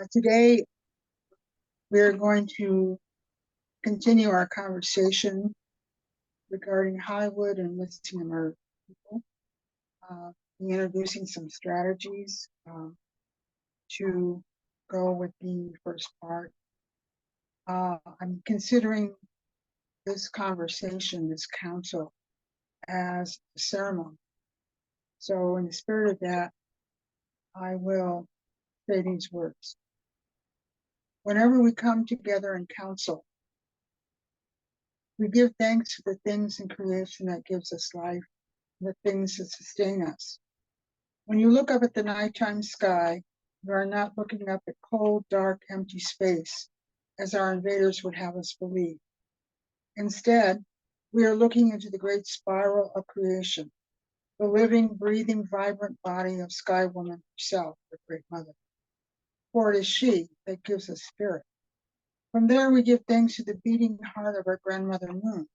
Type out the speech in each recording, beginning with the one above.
Today, we're going to continue our conversation regarding Hollywood and missing and murdered people. Introducing some strategies to go with the first part. I'm considering this conversation, this council, as a ceremony. So in the spirit of that, I will say these words. Whenever we come together in council, we give thanks to the things in creation that gives us life, the things that sustain us. When you look up at the nighttime sky, you are not looking up at cold, dark, empty space, as our invaders would have us believe. Instead, we are looking into the great spiral of creation, the living, breathing, vibrant body of Sky Woman herself, the Great Mother. For it is she that gives us spirit. From there, we give thanks to the beating heart of our grandmother Moon,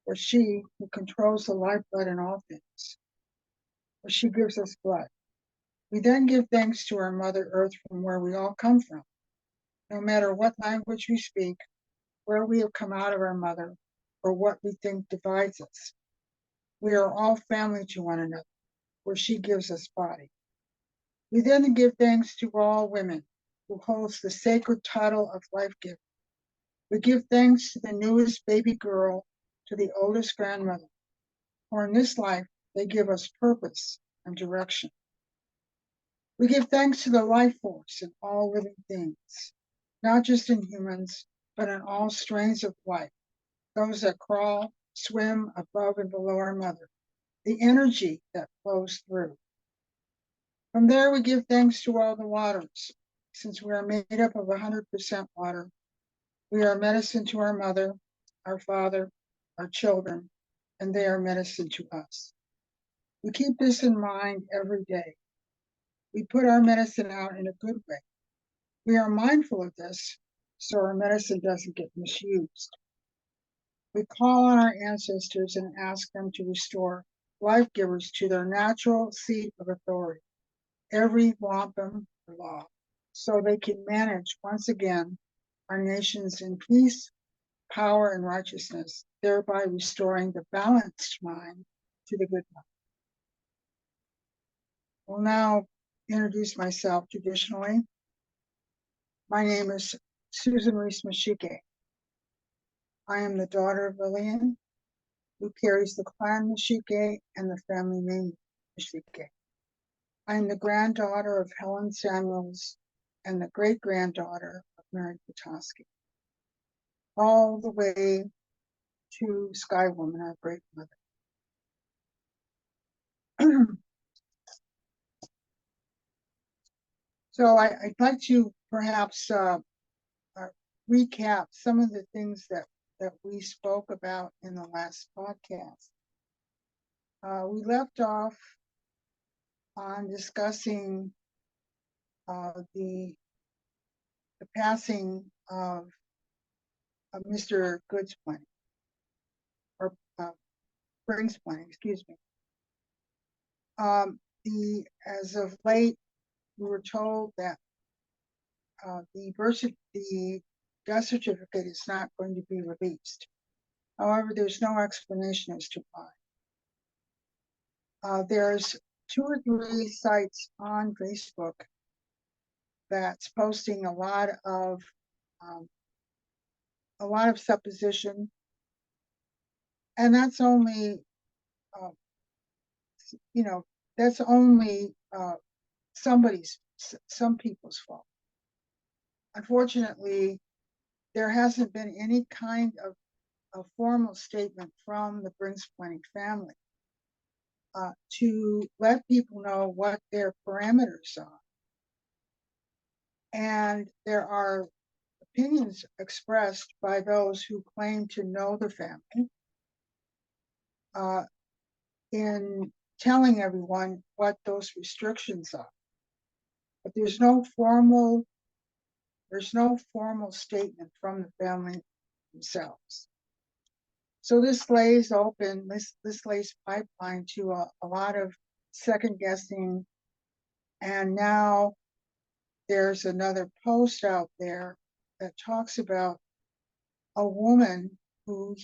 for she who controls the lifeblood in all things, for she gives us blood. We then give thanks to our Mother Earth, from where we all come from. No matter what language we speak, where we have come out of our mother, or what we think divides us, we are all family to one another, where she gives us body. We then give thanks to all women, who holds the sacred title of life-giver. We give thanks to the newest baby girl, to the oldest grandmother, for in this life they give us purpose and direction. We give thanks to the life force in all living things, not just in humans, but in all strains of life, those that crawl, swim above and below our mother, the energy that flows through. From there, we give thanks to all the waters, since we are made up of 100% water. We are medicine to our mother, our father, our children, and they are medicine to us. We keep this in mind every day. We put our medicine out in a good way. We are mindful of this, so our medicine doesn't get misused. We call on our ancestors and ask them to restore life givers to their natural seat of authority, every wampum law, so they can manage once again our nations in peace, power, and righteousness, thereby restoring the balanced mind to the good mind. I'll now introduce myself traditionally. My name is Susan Reece-Meshekey. I am the daughter of Lillian, who carries the clan Meshekey and the family name Meshekey. I am the granddaughter of Helen Samuels and the great-granddaughter of Mary Petoskey, all the way to Sky Woman, our great mother. So I'd like to perhaps recap some of the things that we spoke about in the last podcast. We left off on discussing the passing of Mr. Goods Plenty, or Brings Plenty, excuse me. As of late, we were told that the death certificate is not going to be released. However, there's no explanation as to why. There's 2 or 3 sites on Facebook that's posting a lot of supposition, and that's only that's only some people's fault. Unfortunately, there hasn't been any kind of a formal statement from the Brings Plenty family to let people know what their parameters are. And there are opinions expressed by those who claim to know the family in telling everyone what those restrictions are. But there's no formal statement from the family themselves. So this lays open, this lays pipeline to a lot of second guessing, and now there's another post out there that talks about a woman who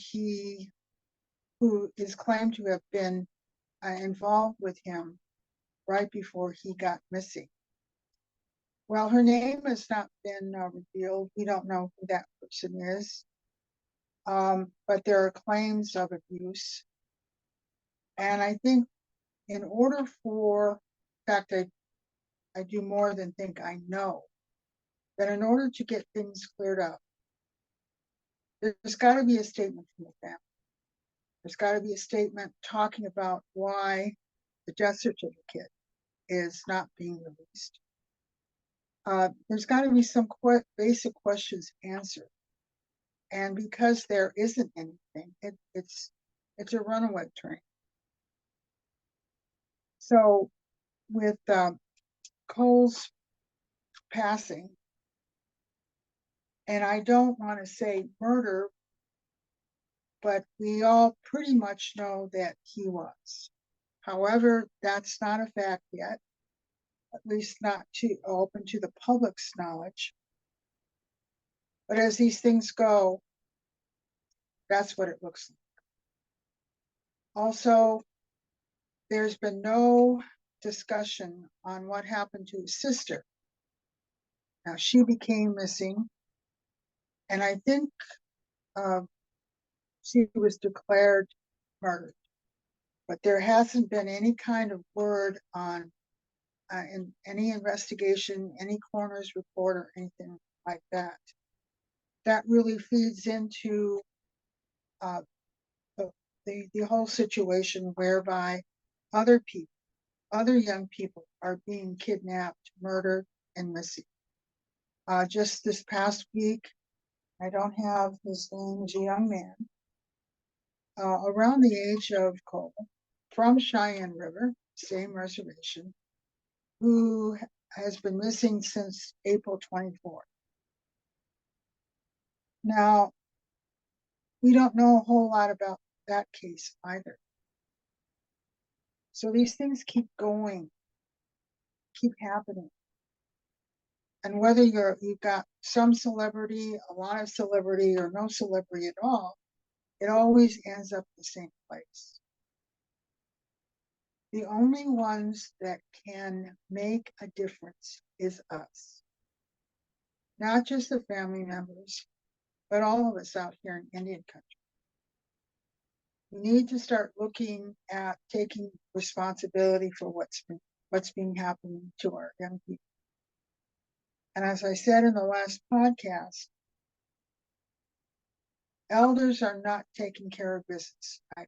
is claimed to have been involved with him right before he got missing. Well, her name has not been revealed. We don't know who that person is. But there are claims of abuse. And I think in order for, in fact, I do more than think I know, that in order to get things cleared up, there's got to be a statement from the family. There's got to be a statement talking about why the death certificate is not being released. There's got to be some basic questions answered. And because there isn't anything, it's a runaway train. So with Cole's passing, and I don't want to say murder, but we all pretty much know that he was. However, that's not a fact yet, at least not open to the public's knowledge. But as these things go, that's what it looks like. Also, there's been no discussion on what happened to his sister. Now, she became missing, and I think she was declared murdered. But there hasn't been any kind of word on in any investigation, any coroner's report, or anything like that. That really feeds into the whole situation whereby other young people are being kidnapped, murdered, and missing. Just this past week, I don't have his name, is a young man around the age of Cole from Cheyenne River, same reservation, who has been missing since April 24th. Now, we don't know a whole lot about that case either. So these things keep going, keep happening. And whether you've got some celebrity, a lot of celebrity, or no celebrity at all, it always ends up the same place. The only ones that can make a difference is us. Not just the family members, but all of us out here in Indian country. We need to start looking at taking responsibility for what's been happening to our young people. And as I said in the last podcast, elders are not taking care of business. I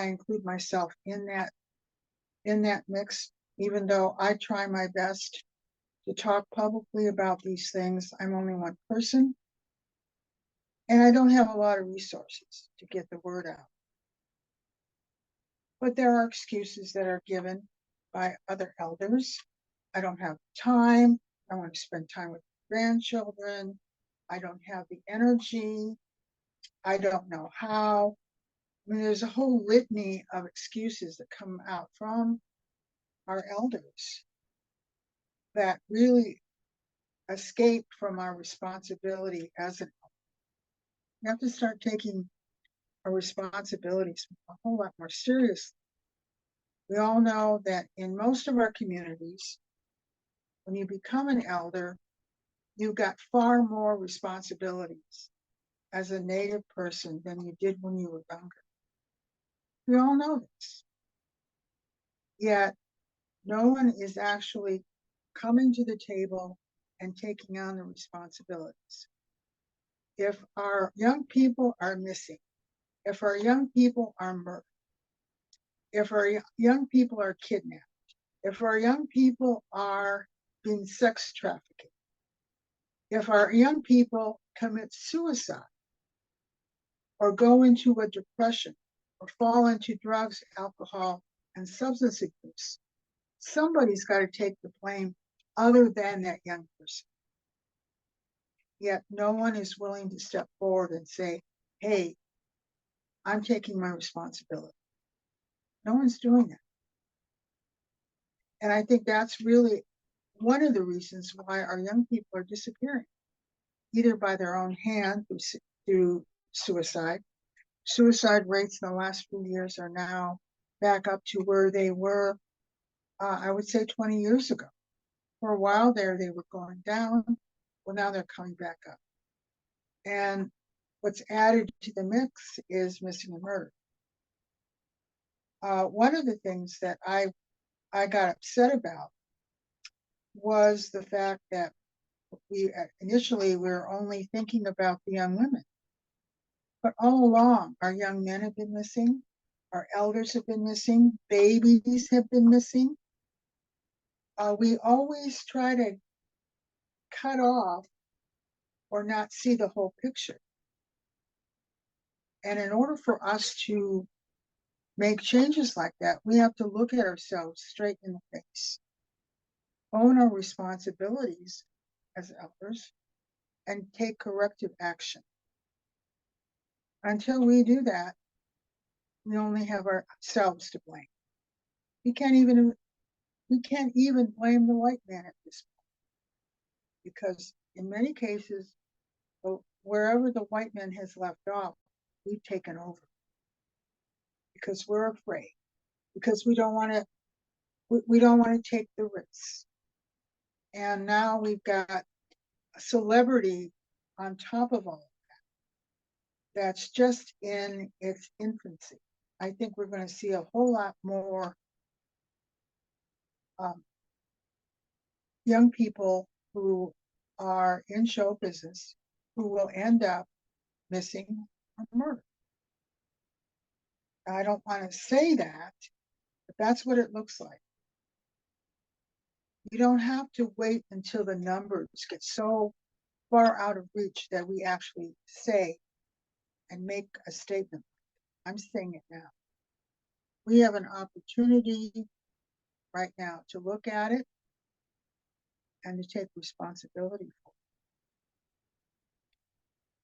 include myself in that mix, even though I try my best to talk publicly about these things. I'm only one person, and I don't have a lot of resources to get the word out. But there are excuses that are given by other elders. I don't have time. I want to spend time with grandchildren. I don't have the energy. I don't know how. I mean, there's a whole litany of excuses that come out from our elders that really escape from our responsibility as an elder. We have to start taking our responsibilities a whole lot more seriously. We all know that in most of our communities, when you become an elder, you've got far more responsibilities as a Native person than you did when you were younger. We all know this. Yet, no one is actually coming to the table and taking on the responsibilities. If our young people are missing, if our young people are murdered, if our young people are kidnapped, if our young people are being sex trafficked, if our young people commit suicide or go into a depression or fall into drugs, alcohol, and substance abuse, somebody's got to take the blame other than that young person. Yet no one is willing to step forward and say, hey, I'm taking my responsibility. No one's doing that. And I think that's really one of the reasons why our young people are disappearing, either by their own hand through suicide. Suicide rates in the last few years are now back up to where they were, I would say 20 years ago. For a while there, they were going down. Well, now they're coming back up. And what's added to the mix is missing and murder. One of the things that I got upset about was the fact that initially we were only thinking about the young women. But all along, our young men have been missing, our elders have been missing, babies have been missing. We always try to cut off or not see the whole picture. And in order for us to make changes like that, we have to look at ourselves straight in the face, own our responsibilities as elders, and take corrective action. Until we do that, we only have ourselves to blame. We can't even blame the white man at this point, because in many cases, wherever the white man has left off, we've taken over because we're afraid, because we don't want to take the risks. And now we've got a celebrity on top of all of that that's just in its infancy. I think we're going to see a whole lot more young people who are in show business who will end up missing or murdered. I don't want to say that, but that's what it looks like. You don't have to wait until the numbers get so far out of reach that we actually say and make a statement. I'm saying it now. We have an opportunity right now to look at it and to take responsibility for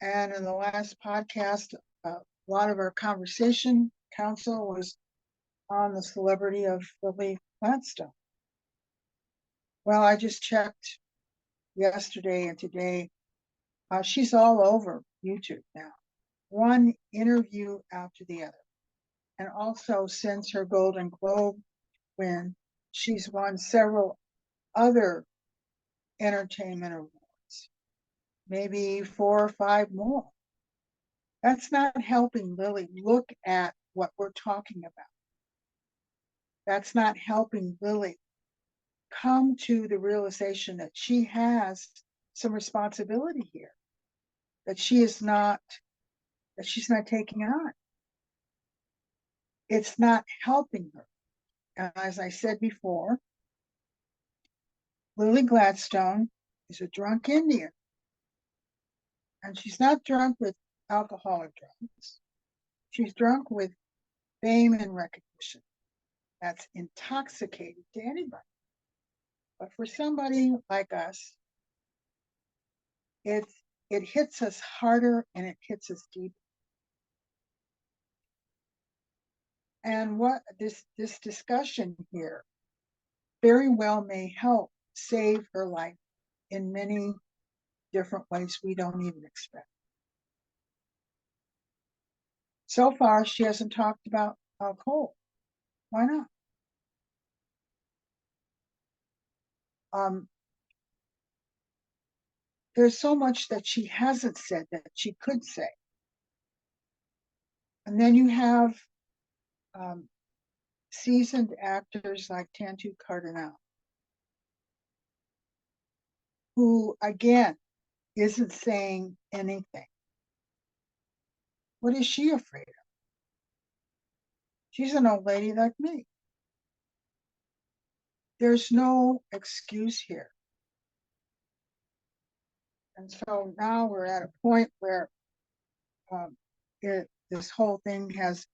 it. And in the last podcast, a lot of our conversation council was on the celebrity of Lily Gladstone. Well, I just checked yesterday and today. She's all over YouTube now, one interview after the other. And also, since her Golden Globe win, she's won several other entertainment awards, maybe 4 or 5 more. That's not helping Lily look at what we're talking about. That's not helping Lily come to the realization that she has some responsibility here, that she's not taking on. It's not helping her. And as I said before, Lily Gladstone is a drunk Indian. And she's not drunk with alcoholic drugs. She's drunk with fame and recognition. That's intoxicating to anybody. But for somebody like us, it hits us harder and it hits us deeper. And what this discussion here very well may help save her life in many different ways we don't even expect. So far, she hasn't talked about coal. Why not? There's so much that she hasn't said that she could say. And then you have seasoned actors like Tantu Cardinal, who, again, isn't saying anything. What is she afraid of? She's an old lady like me. There's no excuse here. And so now we're at a point where this whole thing has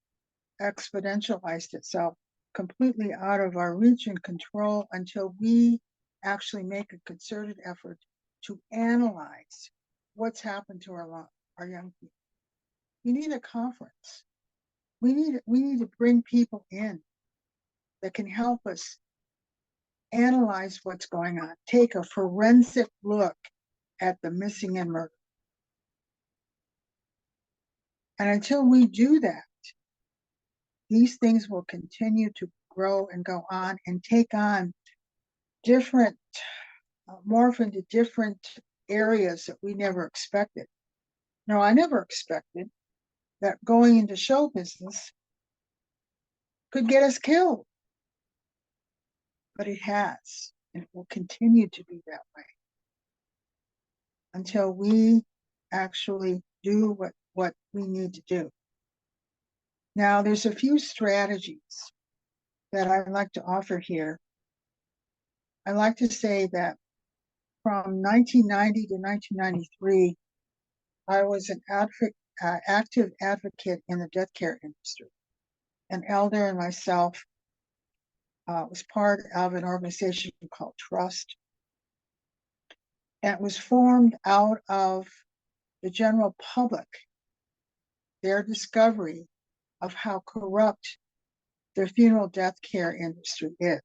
exponentialized itself completely out of our reach and control until we actually make a concerted effort to analyze what's happened to our young people. We need a conference. We need to bring people in that can help us analyze what's going on, take a forensic look at the missing and murder. And until we do that, these things will continue to grow and go on and take on different, morph into different areas that we never expected. Now, I never expected that going into show business could get us killed, but it has, and it will continue to be that way until we actually do what we need to do. Now, there's a few strategies that I'd like to offer here. I like to say that from 1990 to 1993, I was an active advocate in the death care industry. An elder and myself was part of an organization called Trust. And it was formed out of the general public, their discovery of how corrupt the funeral death care industry is.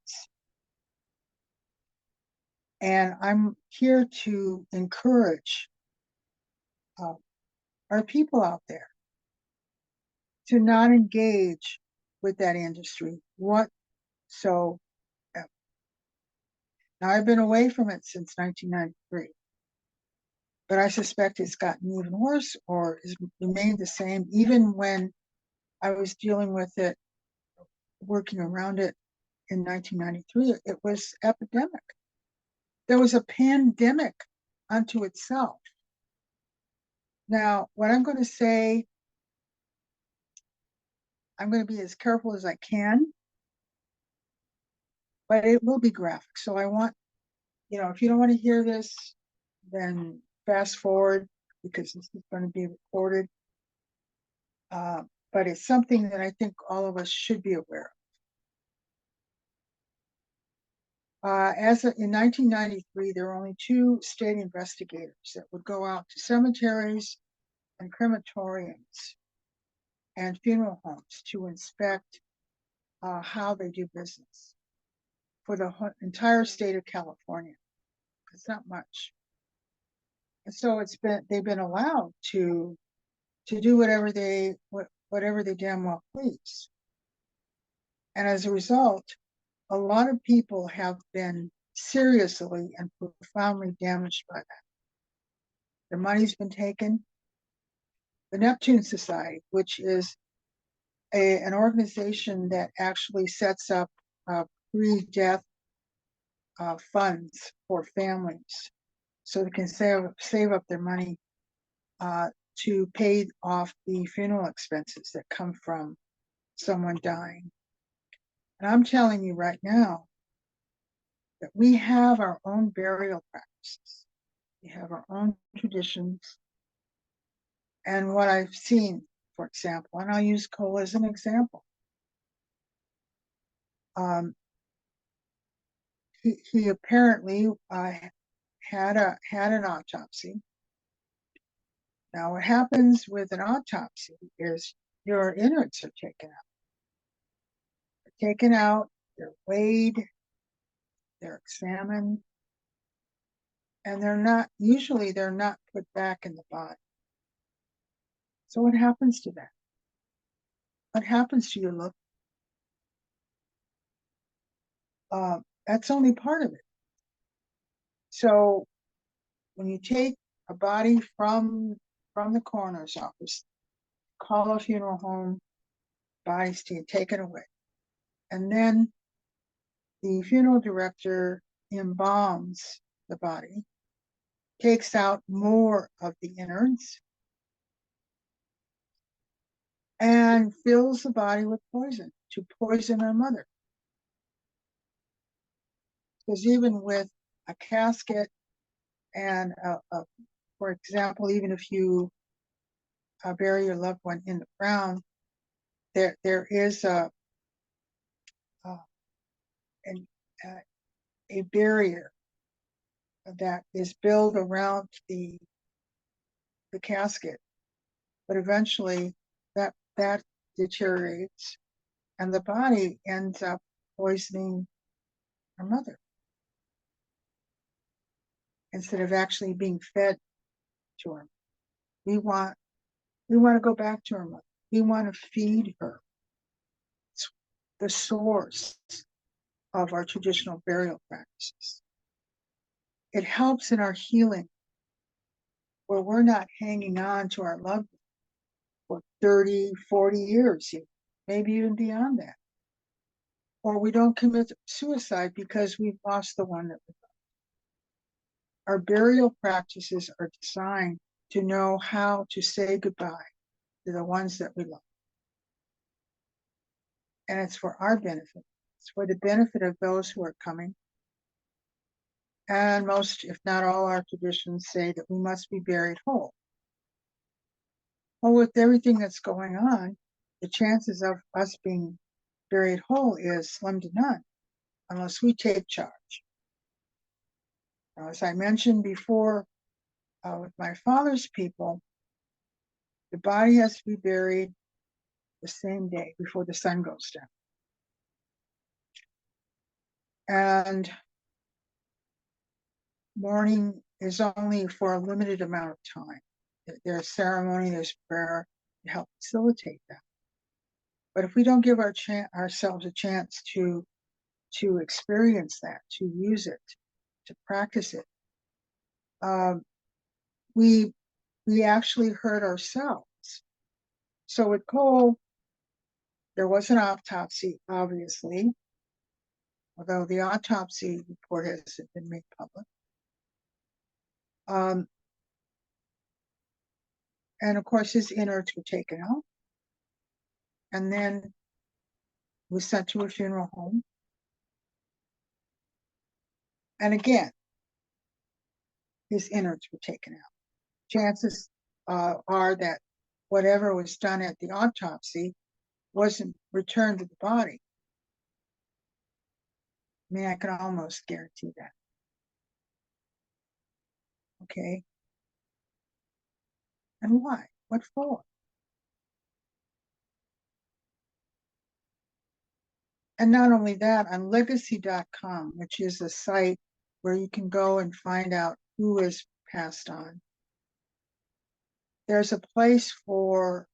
And I'm here to encourage our people out there to not engage with that industry whatsoever. Now, I've been away from it since 1993, but I suspect it's gotten even worse or has remained the same, even when I was dealing with it, working around it in 1993. It was epidemic. There was a pandemic unto itself. Now, what I'm going to say, I'm going to be as careful as I can, but it will be graphic. So I want, if you don't want to hear this, then fast forward, because this is going to be recorded. But it's something that I think all of us should be aware of. In 1993, there were only 2 state investigators that would go out to cemeteries and crematoriums and funeral homes to inspect how they do business for the entire state of California. It's not much. And so they've been allowed to do whatever they damn well please. And as a result, a lot of people have been seriously and profoundly damaged by that. Their money's been taken. The Neptune Society, which is an organization that actually sets up pre-death funds for families so they can save up their money to pay off the funeral expenses that come from someone dying. And I'm telling you right now that we have our own burial practices. We have our own traditions. And what I've seen, for example, and I'll use Cole as an example. He apparently had an autopsy. Now, what happens with an autopsy is your innards are taken out. They're taken out, they're weighed, they're examined, and they're not put back in the body. So what happens to that? What happens to your look? That's only part of it. So when you take a body from the coroner's office, call a funeral home, body's taken away, and then the funeral director embalms the body, takes out more of the innards, and fills the body with poison to poison our mother. Because even with a casket and, for example, even if you bury your loved one in the ground, there is a barrier that is built around the casket, but eventually that deteriorates, and the body ends up poisoning our mother. instead of actually being fed to her. We want to go back to her mother. We want to feed her. It's the source of our traditional burial practices. It helps in our healing, where we're not hanging on to our loved one for 30, 40 years, maybe even beyond that. Or we don't commit suicide because we've lost the one that we love. Our burial practices are designed to know how to say goodbye to the ones that we love. And it's for our benefit. It's for the benefit of those who are coming. And most, if not all, our traditions say that we must be buried whole. Well, with everything that's going on, the chances of us being buried whole is slim to none, unless we take charge. Now, as I mentioned before, with my father's people, the body has to be buried the same day before the sun goes down. And mourning is only for a limited amount of time. There's ceremony, there's prayer to help facilitate that. But if we don't give ourselves a chance to experience that, to use it, to practice it, we actually hurt ourselves. So with Cole, there was an autopsy, obviously, although the autopsy report hasn't been made public. And of course, his innards were taken out, and then was sent to a funeral home. And again, his innards were taken out. Chances are that whatever was done at the autopsy wasn't returned to the body. I mean, I can almost guarantee that. Okay. And why? What for? And not only that, on legacy.com, which is a site where you can go and find out who has passed on, there's a place for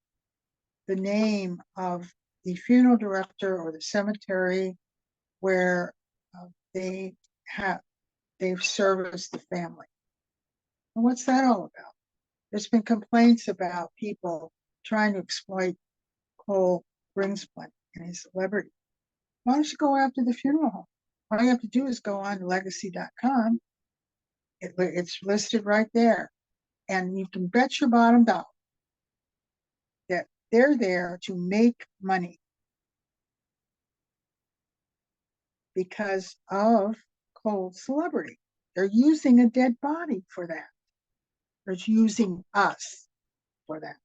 the name of the funeral director or the cemetery where they've serviced the family. And what's that all about? There's been complaints about people trying to exploit Cole Bringsplint and his celebrity. Why don't you go after the funeral home? All you have to do is go on to legacy.com. It's listed right there. And you can bet your bottom dollar that they're there to make money because of Cole's celebrity. They're using a dead body for that. They're using us for that.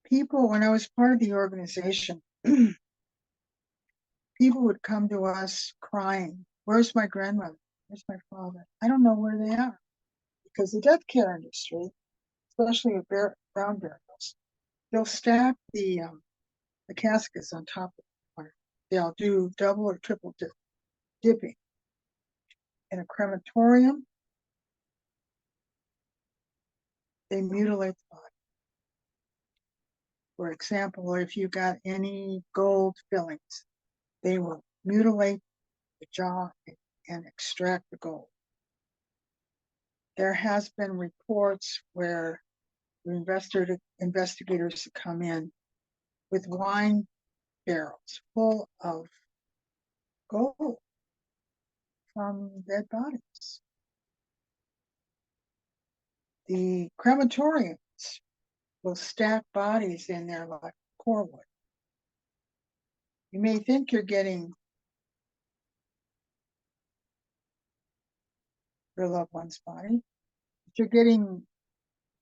People, when I was part of the organization, people would come to us crying, "Where's my grandmother? Where's my father? I don't know where they are." Because the death care industry, especially with brown burials, they'll stack the caskets on top of one. They'll do double or triple dipping. In a crematorium, they mutilate the body. For example, if you got any gold fillings, they will mutilate the jaw and extract the gold. There has been reports where the investigators come in with wine barrels full of gold from dead bodies. The crematoriums will stack bodies in there like core wood. You may think you're getting your loved one's body, but you're getting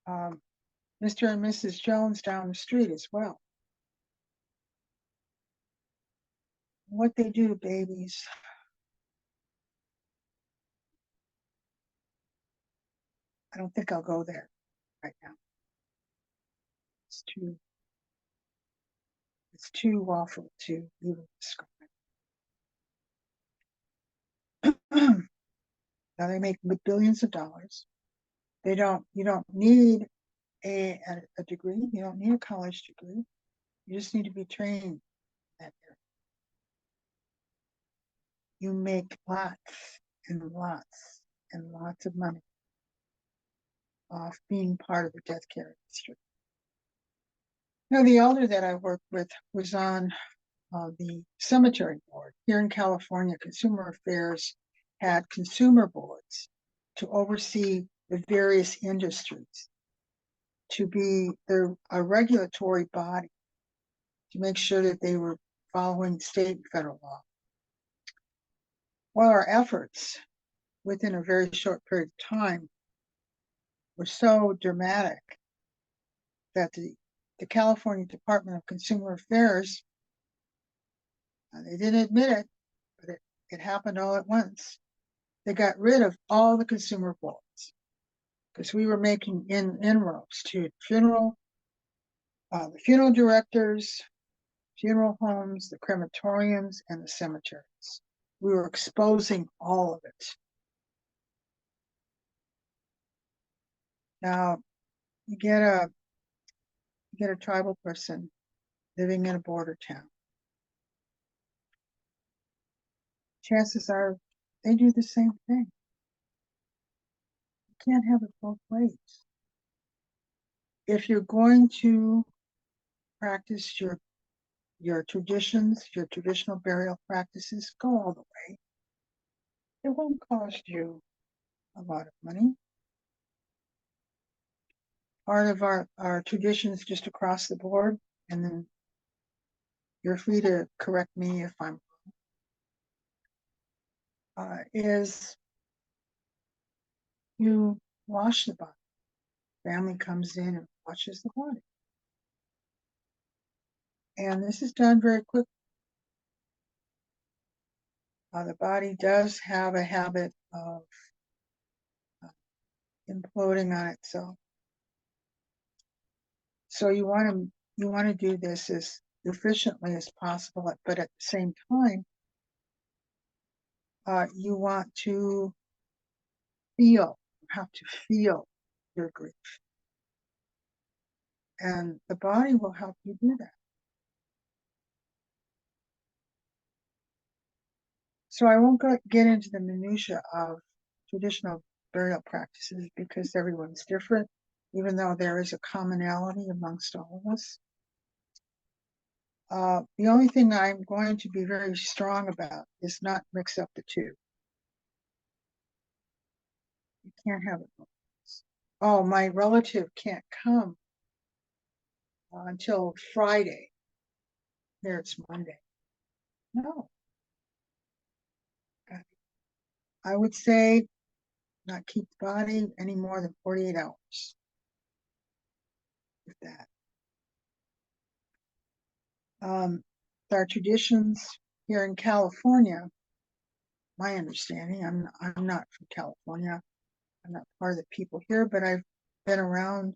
Mr. and Mrs. Jones down the street as well. What they do to babies, I don't think I'll go there right now. It's too awful to even describe. Now they make billions of dollars. You don't need a degree. You don't need a college degree. You just need to be trained in that area. You make lots and lots and lots of money off being part of the death care industry. Now, the elder that I worked with was on the cemetery board. Here in California, Consumer Affairs had consumer boards to oversee the various industries, to be a regulatory body, to make sure that they were following state and federal law. Well, our efforts within a very short period of time were so dramatic that the California Department of Consumer Affairs, they didn't admit it, but it happened all at once. They got rid of all the consumer boards because we were making inroads to the funeral directors, funeral homes, the crematoriums, and the cemeteries. We were exposing all of it. Now, you get a tribal person living in a border town. Chances are they do the same thing. You can't have it both ways. If you're going to practice your traditions, your traditional burial practices, go all the way. It won't cost you a lot of money. Part of our traditions just across the board, and then you're free to correct me if I'm wrong, is you wash the body. Family comes in and washes the body. And this is done very quickly. The body does have a habit of imploding on itself. So you want to do this as efficiently as possible, but at the same time, you want to have to feel your grief. And the body will help you do that. So I won't get into the minutia of traditional burial practices because everyone's different, even though there is a commonality amongst all of us. The only thing I'm going to be very strong about is not mix up the two. You can't have it both ways. Oh, my relative can't come until Friday. Here it's Monday. No. I would say not keep the body any more than 48 hours. With that. Our traditions here in California, my understanding, I'm not from California. I'm not part of the people here, but I've been around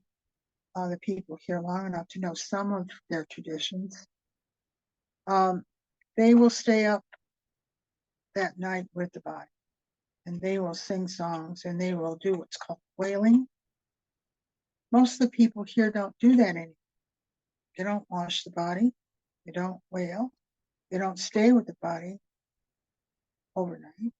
the people here long enough to know some of their traditions. They will stay up that night with the body, and they will sing songs, and they will do what's called wailing. Most of the people here don't do that anymore. They don't wash the body. They don't wail. They don't stay with the body overnight.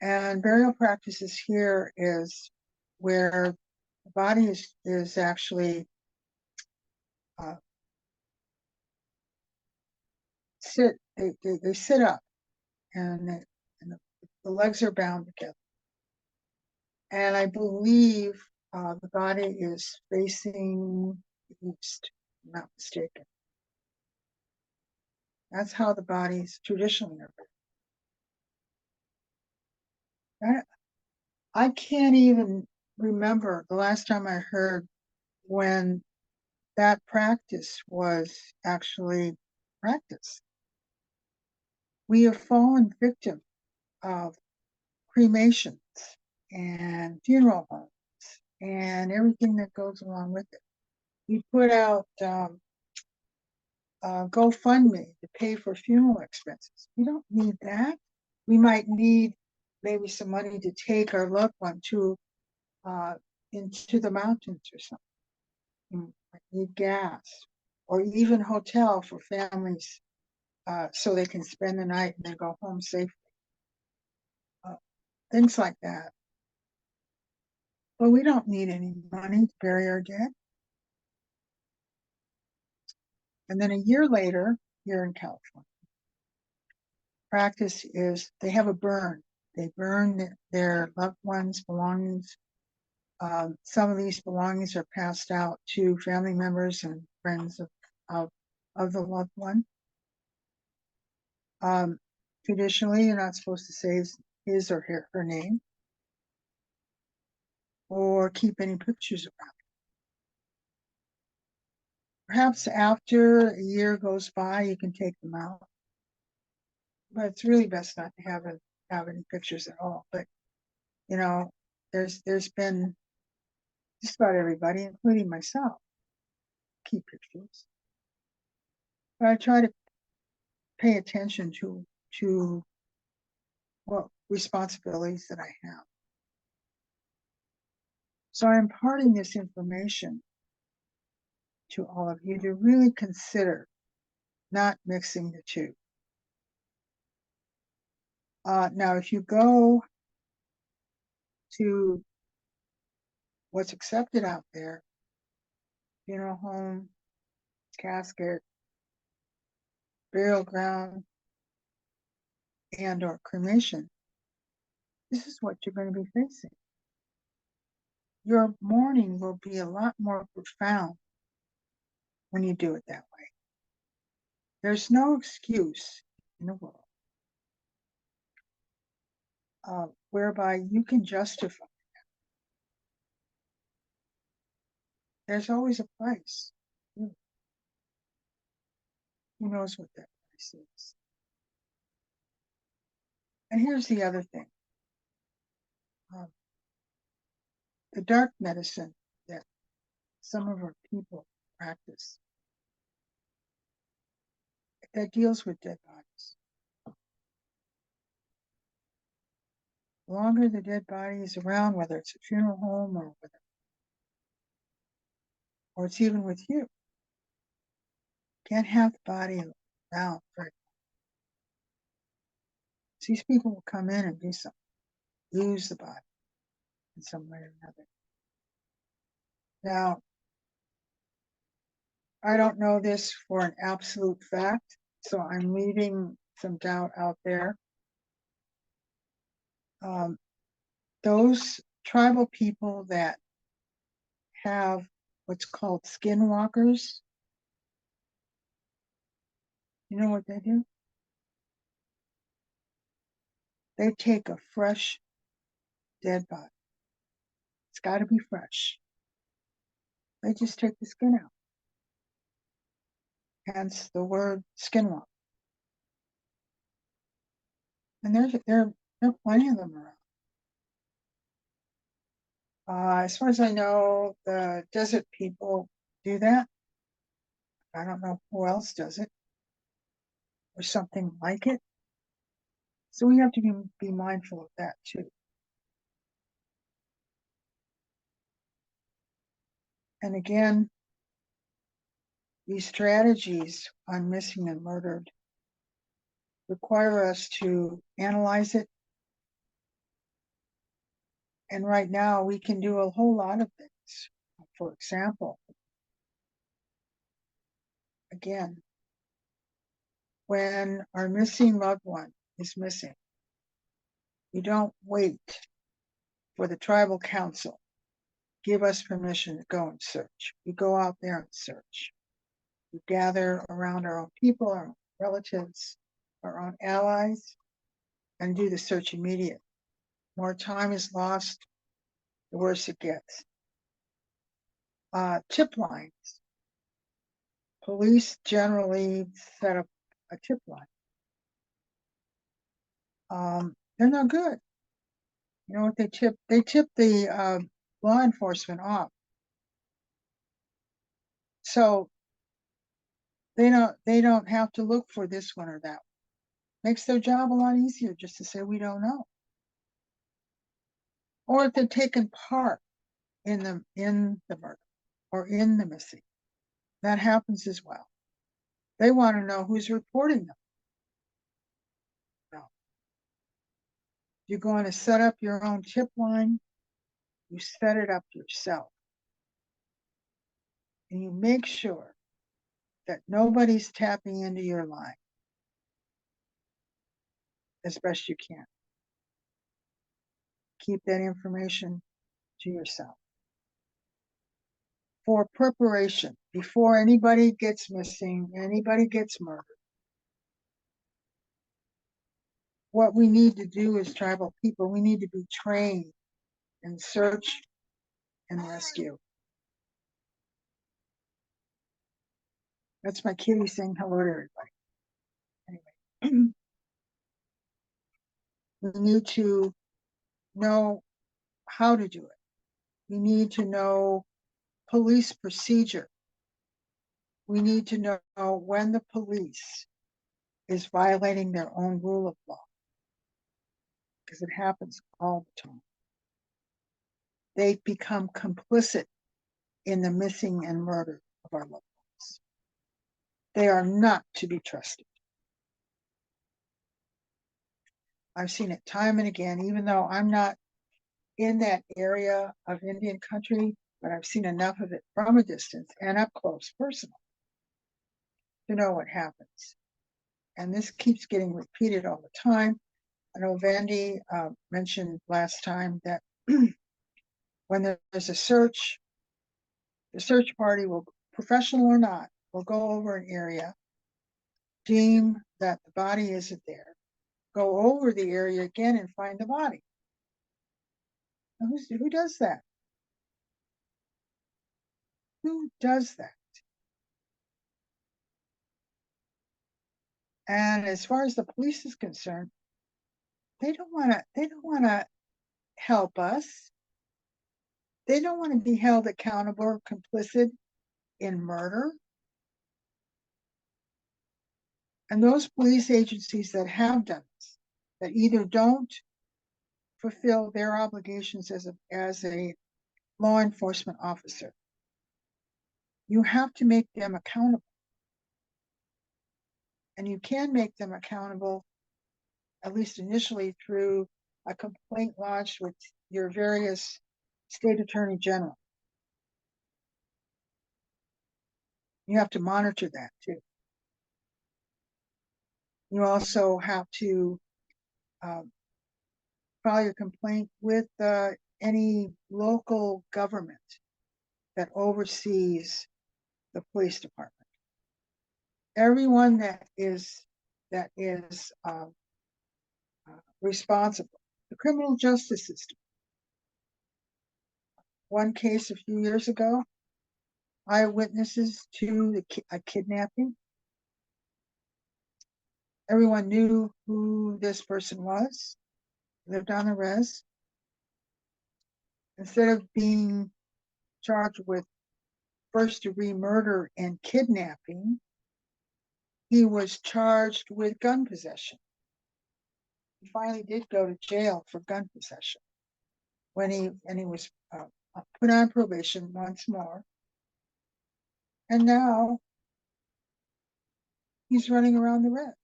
And burial practices here is where the body is actually they sit up, and the legs are bound together. And I believe the body is facing the east, if I'm not mistaken. That's how the bodies traditionally are buried. I can't even remember the last time I heard when that practice was actually practiced. We have fallen victim of cremations and funeral homes and everything that goes along with it. We put out GoFundMe to pay for funeral expenses. We don't need that. we might need maybe some money to take our loved one to into the mountains or something. You might need gas, or even hotel for families, so they can spend the night and then go home safely. Things like that. But we don't need any money to bury our dead. And then a year later, here in California, practice is they have a burn. They burn their loved ones' belongings. Some of these belongings are passed out to family members and friends of the loved one. Traditionally, you're not supposed to say his or her name, or keep any pictures around. Perhaps after a year goes by, you can take them out. But it's really best not to have any pictures at all. But you know, there's been just about everybody, including myself, keep pictures. But I try to pay attention to what responsibilities that I have. So I'm imparting this information to all of you to really consider not mixing the two. Now, if you go to what's accepted out there, funeral home, casket, burial ground, and or cremation, this is what you're going to be facing. Your mourning will be a lot more profound when you do it that way. There's no excuse in the world whereby you can justify. There's always a price. Who knows what that price is? And here's the other thing. The dark medicine that some of our people practice that deals with dead bodies. The longer the dead body is around, whether it's a funeral home or it's even with you, can't have the body around for it. These people will come in and do something, lose the body in some way or another. Now, I don't know this for an absolute fact, so I'm leaving some doubt out there. Those tribal people that have what's called skinwalkers, you know what they do? They take a fresh dead body. It's got to be fresh. They just take the skin out. Hence the word skinwalker. And there are plenty of them around. As far as I know, the desert people do that. I don't know who else does it or something like it. So we have to be mindful of that too. And again, these strategies on missing and murdered require us to analyze it. And right now we can do a whole lot of things. For example, again, when our missing loved one is missing, we don't wait for the tribal council give us permission to go and search. We go out there and search. We gather around our own people, our own relatives, our own allies, and do the search immediately. More time is lost, the worse it gets. Tip lines. Police generally set up a tip line. They're no good. You know what they tip? They tip the law enforcement off. So they don't have to look for this one or that one. Makes their job a lot easier just to say we don't know. Or if they're taking part in the murder or in the missing, that happens as well. They want to know who's reporting them. No. You're going to set up your own tip line, you set it up yourself. And you make sure that nobody's tapping into your line as best you can. Keep that information to yourself. For preparation, before anybody gets missing, anybody gets murdered, what we need to do as tribal people, we need to be trained in search and rescue. That's my kitty saying hello to everybody. Anyway, we need to know how to do it. We need to know police procedure. We need to know when the police is violating their own rule of law, because it happens all the time. They become complicit in the missing and murder of our loved ones. They are not to be trusted. I've seen it time and again, even though I'm not in that area of Indian country, but I've seen enough of it from a distance and up close, personal, to know what happens. And this keeps getting repeated all the time. I know Vandy mentioned last time that when there's a search, the search party will, professional or not, will go over an area, deem that the body isn't there, go over the area again and find the body. Now, who does that? Who does that? And as far as the police is concerned, they don't want to help us. They don't want to be held accountable or complicit in murder. And those police agencies that have done this, that either don't fulfill their obligations as a law enforcement officer, you have to make them accountable. And you can make them accountable, at least initially, through a complaint lodged with your various state attorney general. You have to monitor that too. You also have to file your complaint with any local government that oversees the police department. Everyone that is responsible. The criminal justice system. One case a few years ago, eyewitnesses to a kidnapping. Everyone knew who this person was, lived on the res. Instead of being charged with first-degree murder and kidnapping, he was charged with gun possession. He finally did go to jail for gun possession when he was put on probation once more. And now he's running around the res.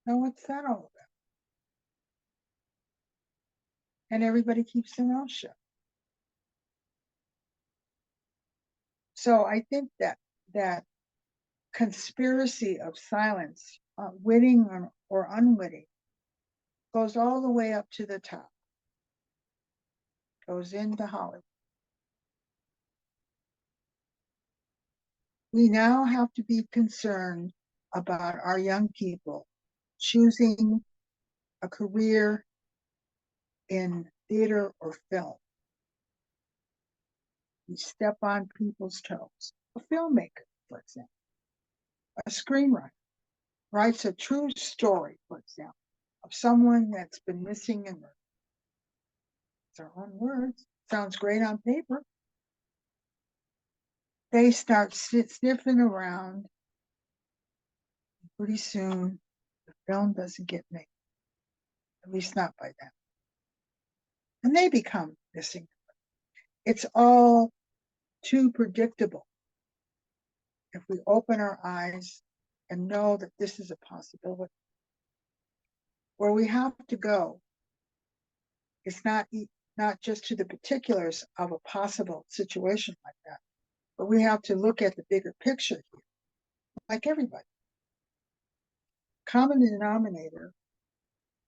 Now what's that all about? And everybody keeps their mouth shut. So I think that conspiracy of silence, witting or unwitting, goes all the way up to the top, goes into Hollywood. We now have to be concerned about our young people choosing a career in theater or film. You step on people's toes. A filmmaker, for example, a screenwriter writes a true story, for example, of someone that's been missing and murdered. It's our own words. Sounds great on paper. They start sniffing around pretty soon the film doesn't get made, at least not by them. And they become missing. It's all too predictable. If we open our eyes and know that this is a possibility, where we have to go is not just to the particulars of a possible situation like that, but we have to look at the bigger picture here, like everybody. Common denominator,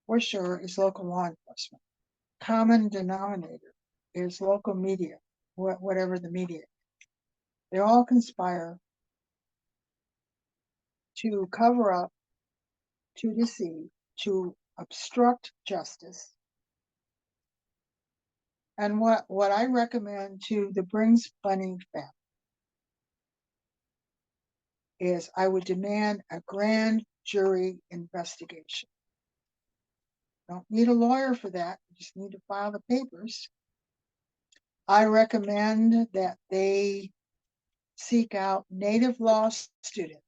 for sure, is local law enforcement. Common denominator is local media, whatever the media. They all conspire to cover up, to deceive, to obstruct justice. And what I recommend to the Brings Bunny family is I would demand a grand jury investigation. Don't need a lawyer for that. You just need to file the papers. I recommend that they seek out native law students.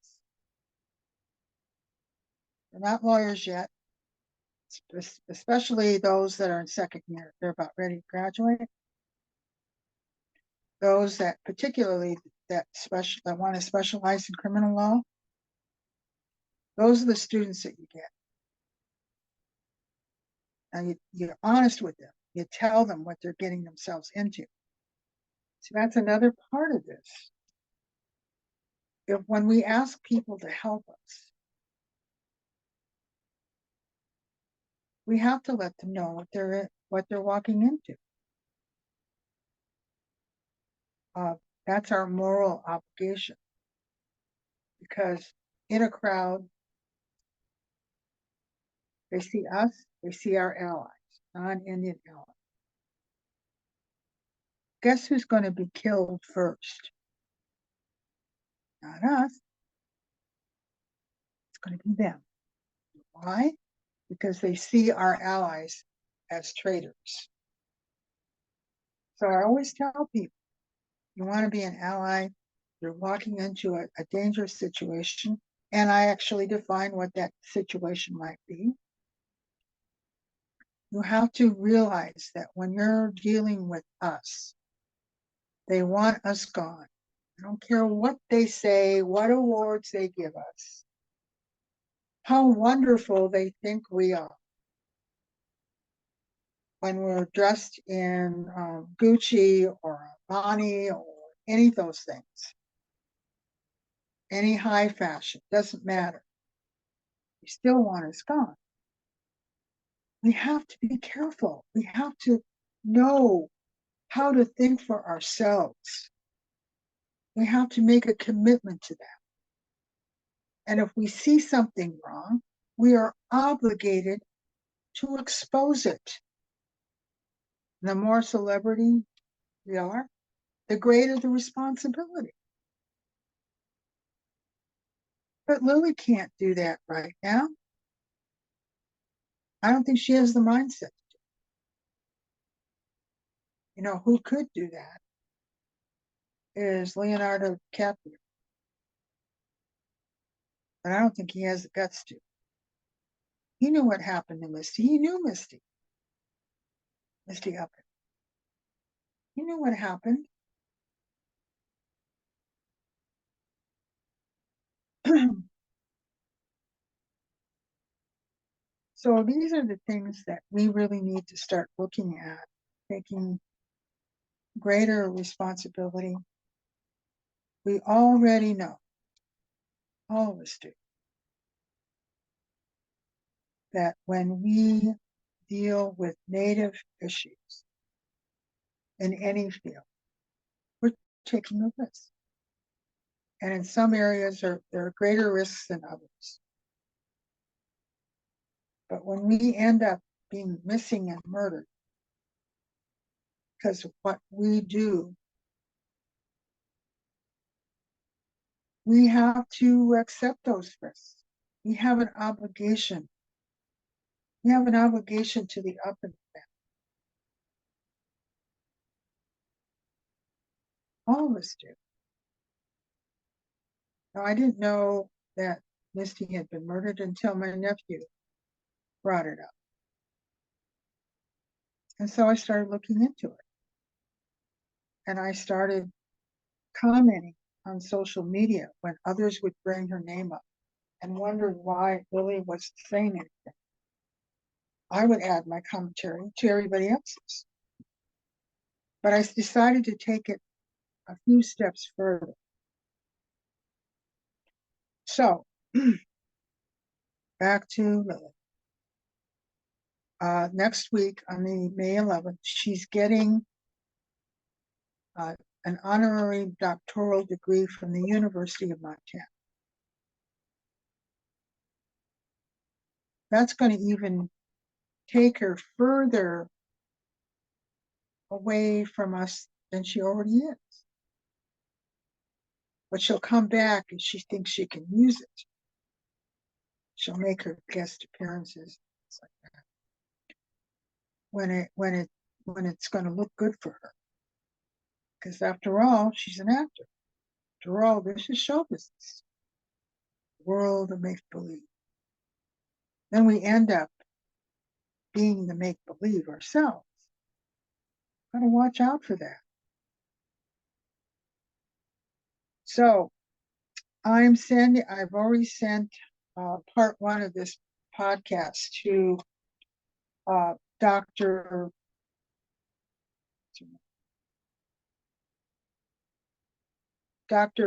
They're not lawyers yet, especially those that are in second year. They're about ready to graduate. Those that particularly that want to specialize in criminal law, those are the students that you get. Now you're honest with them. You tell them what they're getting themselves into. So that's another part of this. When we ask people to help us, we have to let them know what they're walking into. That's our moral obligation. Because in a crowd, they see us, they see our allies, non-Indian allies. Guess who's going to be killed first? Not us. It's going to be them. Why? Because they see our allies as traitors. So I always tell people, you want to be an ally, you're walking into a dangerous situation, and I actually define what that situation might be. You have to realize that when you're dealing with us, they want us gone. I don't care what they say, what awards they give us, how wonderful they think we are. When we're dressed in Gucci or Armani or any of those things, any high fashion, doesn't matter. You still want us gone. We have to be careful. We have to know how to think for ourselves. We have to make a commitment to that. And if we see something wrong, we are obligated to expose it. The more celebrity we are, the greater the responsibility. But Lily can't do that right now. I don't think she has the mindset. You know, who could do that is Leonardo DiCaprio. But I don't think he has the guts to. He knew what happened to Misty. He knew Misty. Misty Upham. He knew what happened. So these are the things that we really need to start looking at, taking greater responsibility. We already know, all of us do, that when we deal with Native issues in any field, we're taking a risk. And in some areas, there are greater risks than others. But when we end up being missing and murdered because of what we do, we have to accept those risks. We have an obligation. We have an obligation to the Upham family. All of us do. Now, I didn't know that Misty had been murdered until my nephew brought it up. And so I started looking into it. And I started commenting on social media when others would bring her name up and wondered why Lily wasn't saying anything. I would add my commentary to everybody else's. But I decided to take it a few steps further. So, back to Lily. Next week, on the May 11th, she's getting an honorary doctoral degree from the University of Montana. That's going to even take her further away from us than she already is. But she'll come back if she thinks she can use it. She'll make her guest appearances like that when it's going to look good for her. Because after all, she's an actor. After all, this is show business. World of make-believe. Then we end up being the make-believe ourselves. Gotta watch out for that. So I've already sent part one of this podcast to Dr.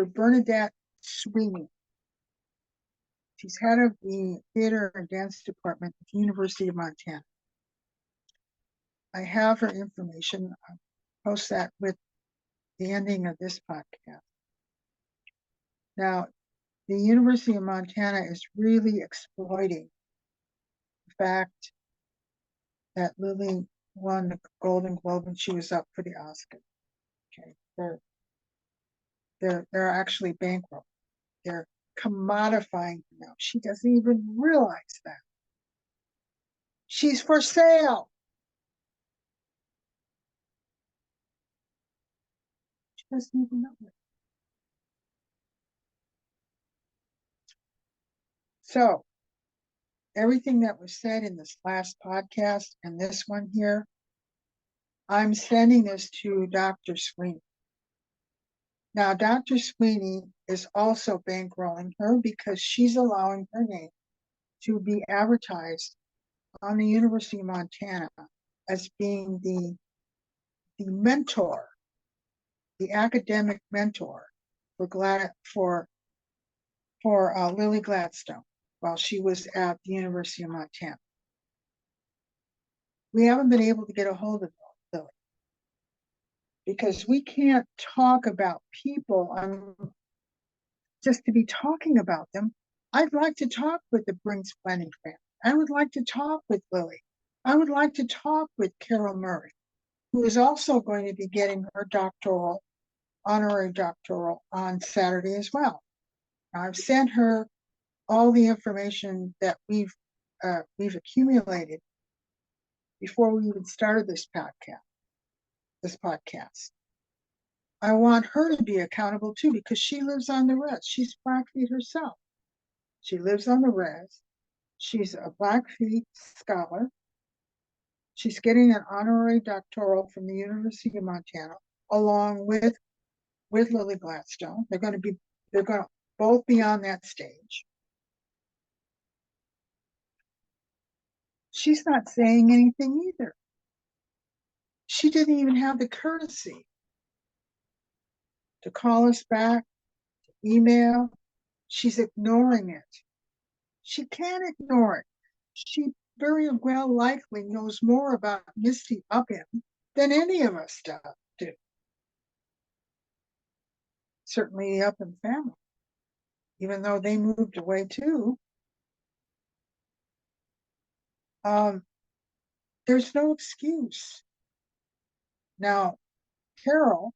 Bernadette Sweeny. She's head of the theater and dance department at the University of Montana. I have her information. I'll post that with the ending of this podcast. Now, the University of Montana is really exploiting the fact that Lily won the Golden Globe and she was up for the Oscar. Okay, they're actually bankrupt. They're commodifying her now. She doesn't even realize that. She's for sale. She doesn't even know it. So everything that was said in this last podcast and this one here, I'm sending this to Dr. Sweeny. Now, Dr. Sweeny is also bankrolling her because she's allowing her name to be advertised on the University of Montana as being the mentor, the academic mentor for Lily Gladstone while she was at the University of Montana. We haven't been able to get a hold of Lily because we can't talk about people just to be talking about them. I'd like to talk with the Brings Planning family. I would like to talk with Lily. I would like to talk with Carol Murray, who is also going to be getting her honorary doctoral on Saturday as well. Now, I've sent her all the information that we've accumulated before we even started this podcast. I want her to be accountable too because she lives on the res. She's Blackfeet herself. She lives on the res. She's a Blackfeet scholar. She's getting an honorary doctoral from the University of Montana, along with Lily Gladstone. They're going to both be on that stage. She's not saying anything either. She didn't even have the courtesy to call us back, to email. She's ignoring it. She can't ignore it. She very well likely knows more about Misty Upham than any of us do. Certainly the Upham family, even though they moved away too. There's no excuse. Now, Carol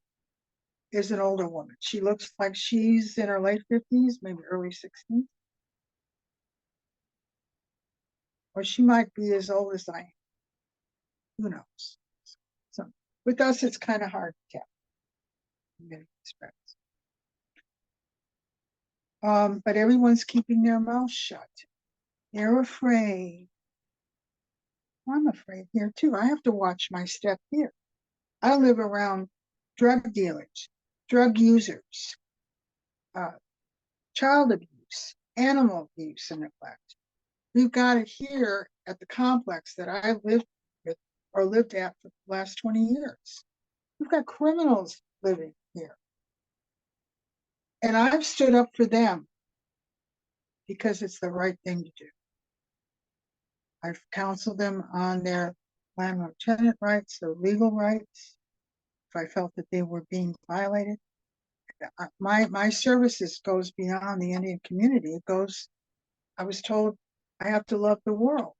is an older woman. She looks like she's in her late 50s, maybe early 60s. Or she might be as old as I am. Who knows? So with us, it's kind of hard to tell in many respects. But everyone's keeping their mouth shut. They're afraid. I'm afraid here too. I have to watch my step here. I live around drug dealers, drug users, uh, child abuse, animal abuse, and neglect. We've got it here at the complex that I lived with or lived at for the last 20 years. We've got criminals living here. And I've stood up for them because it's the right thing to do. I've counseled them on their landlord-tenant rights, their legal rights, if I felt that they were being violated. My services goes beyond the Indian community. It goes, I was told I have to love the world.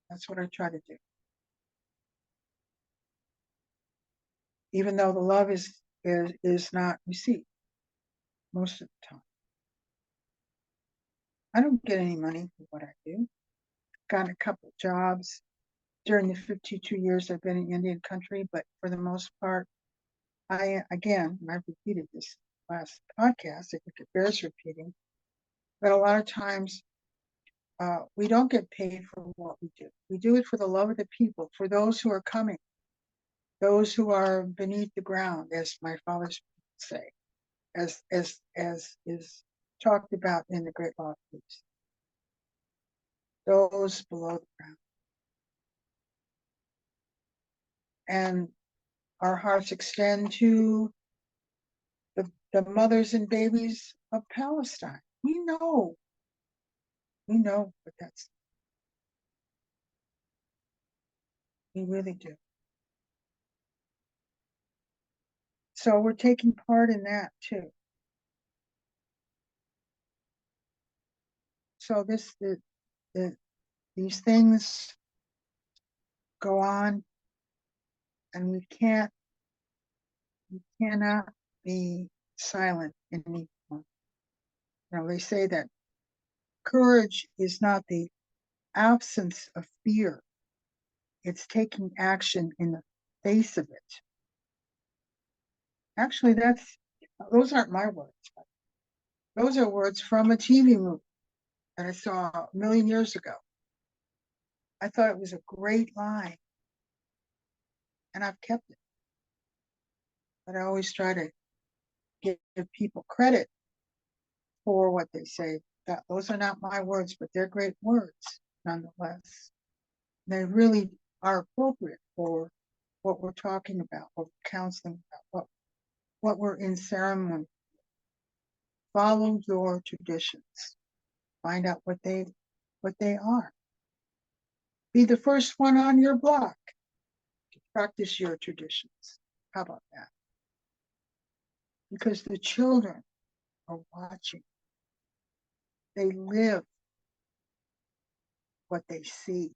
That's what I try to do. Even though the love is not received most of the time. I don't get any money for what I do. Got a couple jobs during the 52 years I've been in Indian country, but for the most part, I've repeated this last podcast, I think it bears repeating, but a lot of times we don't get paid for what we do. We do it for the love of the people, for those who are coming, those who are beneath the ground, as my fathers say, as is talked about in the Great Law of Peace. Those below the ground. And our hearts extend to the mothers and babies of Palestine. We know what that's. We really do. So we're taking part in that too. So these things go on, and we cannot be silent anymore. They say that courage is not the absence of fear. It's taking action in the face of it. Actually, those aren't my words. Those are words from a TV movie that I saw a million years ago. I thought it was a great line, and I've kept it. But I always try to give people credit for what they say. Those are not my words, but they're great words nonetheless. They really are appropriate for what we're talking about, what we're counseling about, what we're in ceremony. Follow your traditions. Find out what they are. Be the first one on your block to practice your traditions. How about that? Because the children are watching. They live what they see.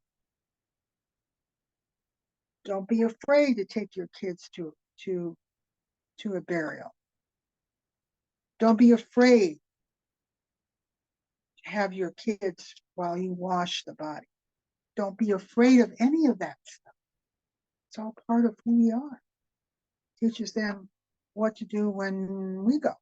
Don't be afraid to take your kids to a burial. Don't be afraid to have your kids while you wash the body. Don't be afraid of any of that stuff. It's all part of who we are. It teaches them what to do when we go.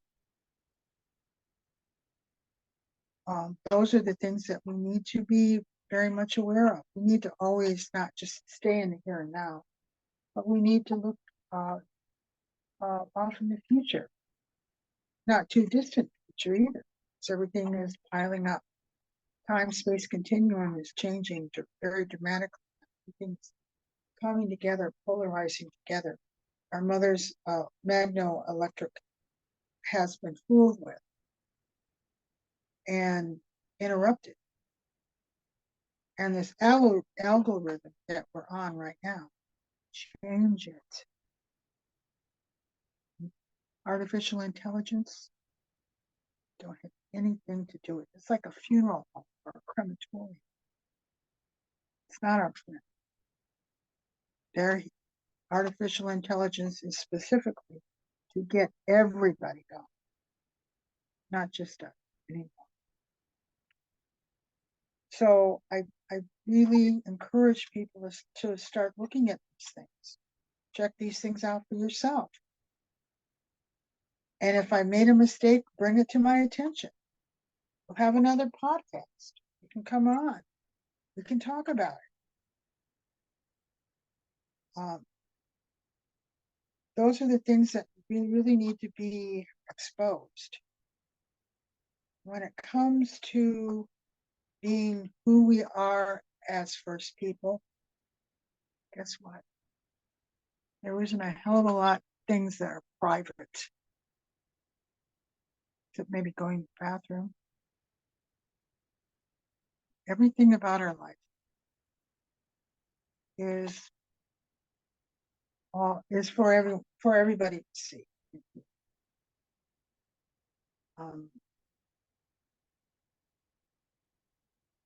Those are the things that we need to be very much aware of. We need to always not just stay in the here and now, but we need to look off in the future, not too distant future either, because everything is piling up. Time-space continuum is changing very dramatically. Everything's coming together, polarizing together. Our mother's magno-electric has been fooled with and interrupted. And this algorithm that we're on right now, change it. Artificial intelligence don't have anything to do with it. It's like a funeral home or a crematorium. It's not our friend. Their artificial intelligence is specifically to get everybody going, not just us anymore. So I really encourage people to start looking at these things. Check these things out for yourself. And if I made a mistake, bring it to my attention. We'll have another podcast. You can come on. We can talk about it. Those are the things that we really need to be exposed. When it comes to being who we are as First People, guess what? There isn't a hell of a lot of things that are private. Except maybe going to the bathroom. Everything about our life is for everybody to see.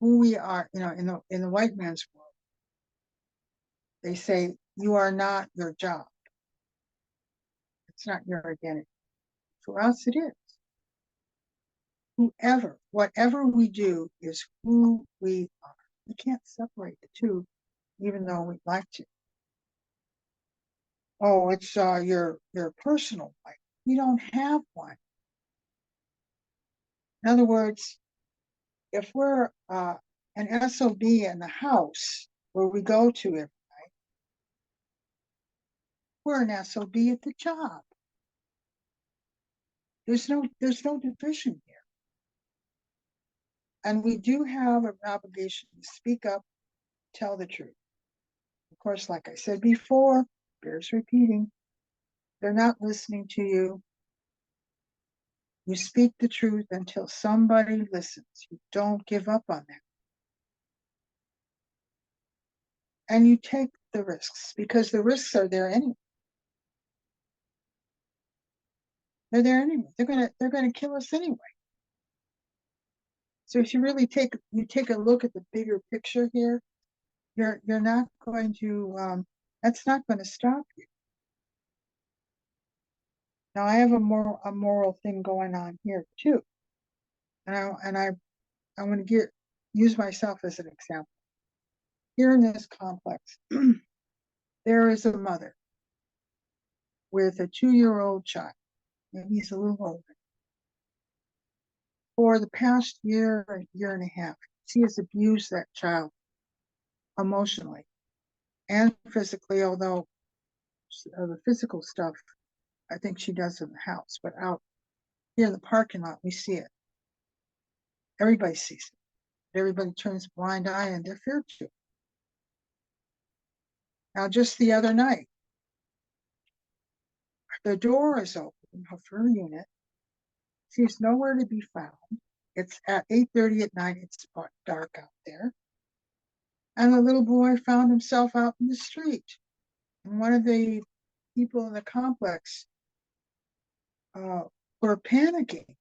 Who we are, in the white man's world, they say you are not your job. It's not your identity. For us, it is. Whatever we do is who we are. We can't separate the two, even though we'd like to. Oh, it's your personal life. We don't have one. In other words, if we're an SOB in the house where we go to every night, we're an SOB at the job. There's no division here. And we do have an obligation to speak up, tell the truth. Of course, like I said before, bears repeating, they're not listening to you. You speak the truth until somebody listens. You don't give up on that. And you take the risks because the risks are there anyway. They're there anyway. They're gonna kill us anyway. So if you really take a look at the bigger picture here, you're not going to that's not going to stop you. Now I have a moral thing going on here too, and I want to use myself as an example. Here in this complex, there is a mother with a 2-year-old child. Maybe he's a little older. For the past year and a half, she has abused that child emotionally and physically, although the physical stuff I think she does in the house, but out here in the parking lot, we see it. Everybody sees it. Everybody turns a blind eye and they're feared to. Now, just the other night, the door is open of her unit. She's nowhere to be found. It's at 8:30 at night. It's dark out there. And the little boy found himself out in the street. And one of the people in the complex were panicking.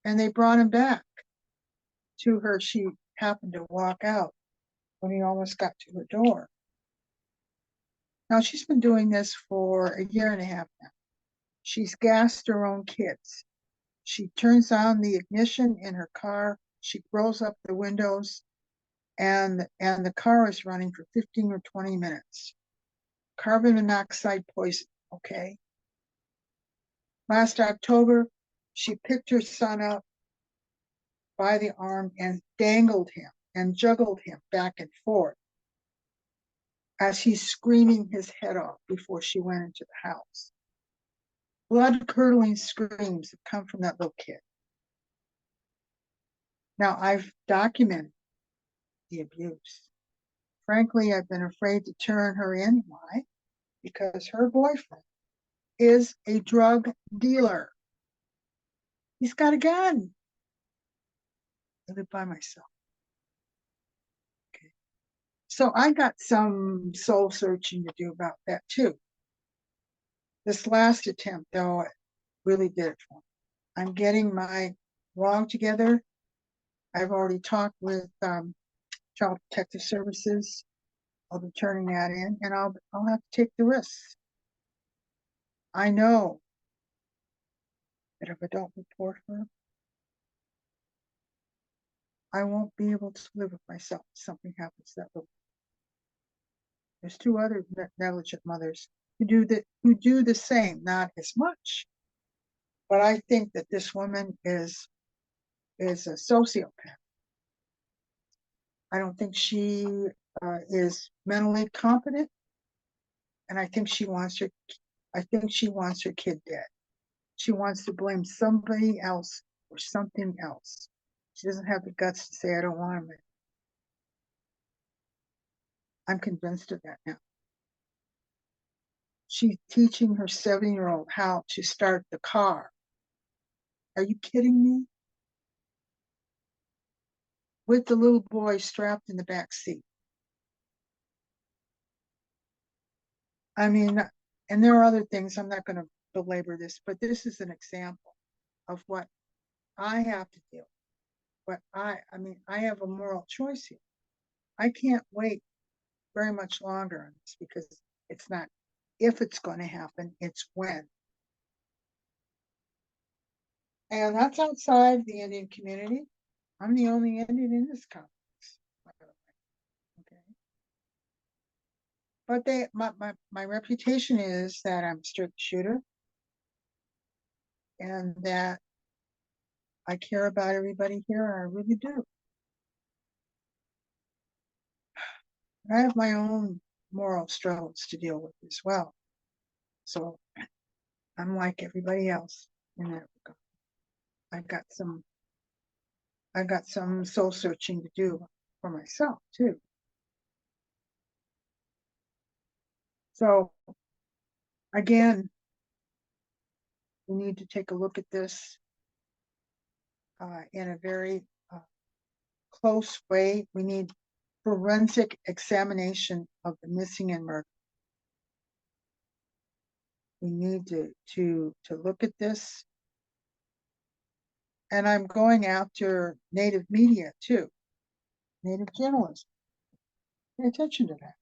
And they brought him back to her. She happened to walk out when he almost got to her door. Now, she's been doing this for a year and a half now. She's gassed her own kids. She turns on the ignition in her car. She rolls up the windows, and the car is running for 15 or 20 minutes. Carbon monoxide poison, okay? Last October, she picked her son up by the arm and dangled him and juggled him back and forth as he's screaming his head off before she went into the house. Blood-curdling screams have come from that little kid. Now, I've documented the abuse. Frankly, I've been afraid to turn her in. Why? Because her boyfriend is a drug dealer. He's got a gun. I live by myself. Okay. So I got some soul searching to do about that too. This last attempt, though, really did it for me. I'm getting my log together. I've already talked with Child Protective Services. I'll be turning that in, and I'll have to take the risks. I know that if I don't report her, I won't be able to live with myself if something happens to that little. There's 2 other negligent mothers who do the same, not as much, But I think that this woman is a sociopath. I don't think she is mentally competent, and I think she wants her kid dead. She wants to blame somebody else or something else. She doesn't have the guts to say, I don't want him. I'm convinced of that now. She's teaching her 7-year-old how to start the car. Are you kidding me? With the little boy strapped in the back seat. I mean, and there are other things, I'm not going to belabor this, but this is an example of what I have to do. But I mean, I have a moral choice here. I can't wait very much longer on this, because it's not if it's going to happen, it's when. And that's outside the Indian community. I'm the only Indian in this conference. Okay. But my reputation is that I'm a strict shooter, and that I care about everybody here. I really do. I have my own moral struggles to deal with as well. So I'm like everybody else in that regard. I got some soul searching to do for myself too. So again, we need to take a look at this in a very close way. We need forensic examination of the missing and murder. We need to look at this. And I'm going after Native media too, Native journalism. Pay attention to that.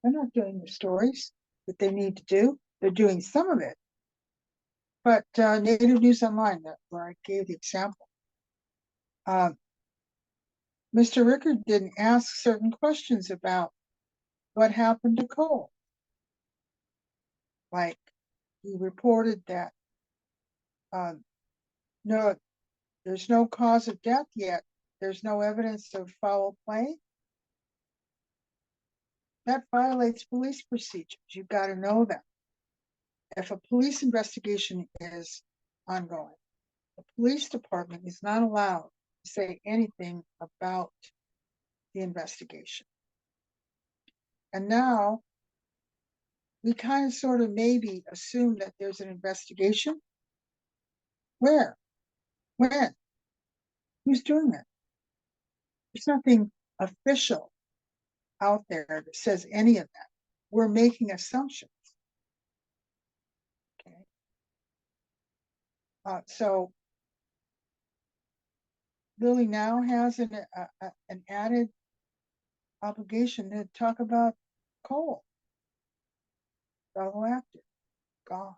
They're not doing the stories that they need to do. They're doing some of it. But Native News Online, where I gave the example, Mr. Rickard didn't ask certain questions about what happened to Cole. Like, he reported that no, there's no cause of death yet. There's no evidence of foul play. That violates police procedures. You've got to know that. If a police investigation is ongoing, the police department is not allowed to say anything about the investigation. And now we kind of sort of maybe assume that there's an investigation. Where? When? Who's doing it? There's nothing official out there that says any of that. We're making assumptions. Okay. So Lily now has an added obligation to talk about Cole, fellow actor, gone.